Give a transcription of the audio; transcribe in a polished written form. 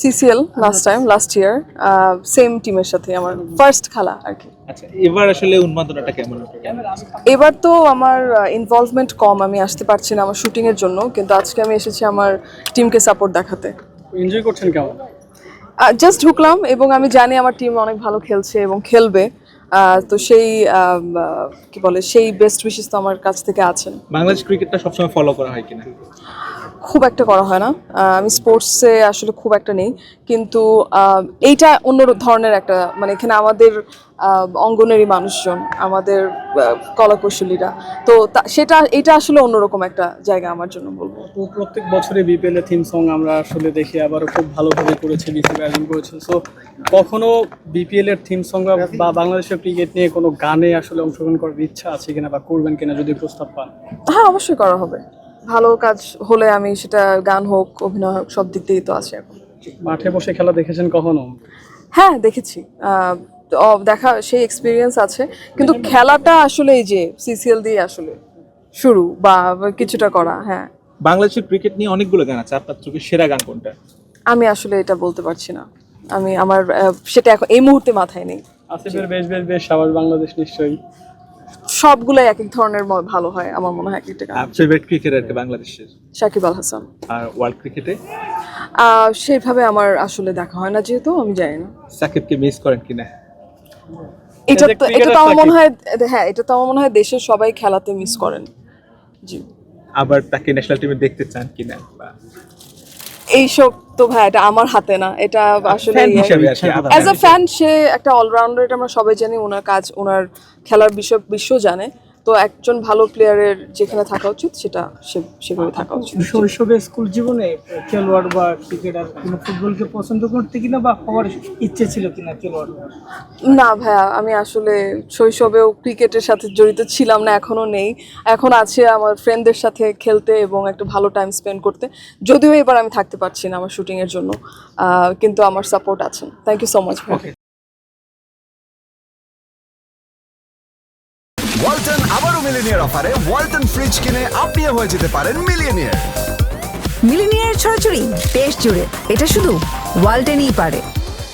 CCl last year same টিমের সাথে আমার ফার্স্ট খেলা আর কি। আচ্ছা, এবার আসলে উন্মাদনাটা কেমন? এবার তো আমার ইনভলভমেন্ট কম, আমি আসতে পারছি না আমার শুটিং এর জন্য, কিন্তু আজকে আমি এসেছি আমার টিমকে সাপোর্ট দেখাতে। এনজয় করছেন কেমন? জাস্ট ঢুকলাম এবং আমি জানি আমার টিম অনেক ভালো খেলছে এবং খেলবে, তো সেই কি বলে সেই বেস্ট উইশেস তো আমার কাছ থেকে আছেন। বাংলাদেশ ক্রিকেটটা সবসময় ফলো করা হয় কিনা? খুব একটা করা হয় না, আমি স্পোর্টসে আসলে খুব একটা নেই, কিন্তু এইটা অন্য ধরনের একটা, মানে এখানে আমাদের অঙ্গনেরই মানুষজন, আমাদের কলাকুশলীরা, তো এটা আসলে অন্যরকম একটা জায়গা আমার জন্য বলবো। তো প্রত্যেক বছরে বিপিএল এর থিম সং আমরা আসলে দেখি, আবারও খুব ভালোভাবে করেছে, বিসিবি আয়োজন করেছে। সো কখনো বিপিএল এর থিম সং বা বাংলাদেশের ক্রিকেট নিয়ে কোনো গানে আসলে অংশগ্রহণ করার ইচ্ছা আছে কিনা বা করবেন কিনা যদি প্রস্তাব পান? হ্যাঁ, অবশ্যই করা হবে। ভালো কাজ হলে আমি সেটা গান হোক, অভিনয় হোক, সব দিক দিয়েই তো আছে এখন। মাঠে বসে খেলা দেখেছেন কখনো? হ্যাঁ, দেখেছি, দেখা সেই এক্সপিরিয়েন্স আছে, কিন্তু খেলাটা আসলে এই যে সিসিএল দিয়ে আসলে শুরু বা কিছুটা করা। হ্যাঁ, বাংলাদেশের ক্রিকেট নিয়ে অনেকগুলো গান আছে, আপনার চোখে সেরা গান কোনটা? আমি আসলে এটা বলতে পারছি না, আমার সেটা এখন এই মুহূর্তে মাথায় নেই। আসিফের বেশ বেশ বেশ সাবাস বাংলাদেশ নিশ্চয়ই। সবগুলাই এক এক ধরনের ভালো হয় আমার মনে হয়, এক একটা গান। ফেভারিট ক্রিকেটার কে বাংলাদেশের? সাকিব আল হাসান। আর ওয়ার্ল্ড ক্রিকেটে? সেইভাবে আমার আসলে দেখা হয় না, যেহেতু আমি জানি না। সাকিবকে মিস করেন কিনা? এটা তো আমার মনে হয়, হ্যাঁ, এটা তো আমার মনে হয় দেশের সবাই খেলাতে মিস করেন। জি। আবার তাকে ন্যাশনাল টিমে দেখতে চান কিনা? এইসব তো ভাই এটা আমার হাতে না, এটা আসলে অ্যাজ আ ফ্যান সে একটা অলরাউন্ডার, এটা আমরা সবাই জানি, ওনার কাজ, ওনার খেলার বিশ্ব জানে, তো একজন ভালো প্লেয়ারের যেখানে থাকা উচিত সেটা সেভাবে থাকা উচিত। শৈশবে স্কুল জীবনে খেলোয়াড় বা ক্রিকেটার কোনো ফুটবলকে পছন্দ করতে কিনা বা হওয়ার ইচ্ছে ছিল কিনা খেলোয়াড়? না ভাইয়া, আমি আসলে শৈশবেও ক্রিকেটের সাথে জড়িত ছিলাম না, এখনো নেই। এখন আছে আমার ফ্রেন্ডদের সাথে খেলতে এবং একটা ভালো টাইম স্পেন্ড করতে, যদিও এবার আমি থাকতে পারছি না আমার শুটিং এর জন্য, কিন্তু আমার সাপোর্ট আছেন। Thank you so much. Walton আবারও মিলিনিয়ার অফারে ওয়ালটন ফ্রিজ কিনে আপনিও হয়ে যেতে পারেন মিলিয়নিয়ার। মিলিনিয়ার ছড়াছড়ি দেশ জুড়ে, এটা শুধু ওয়ালটেনই পারে।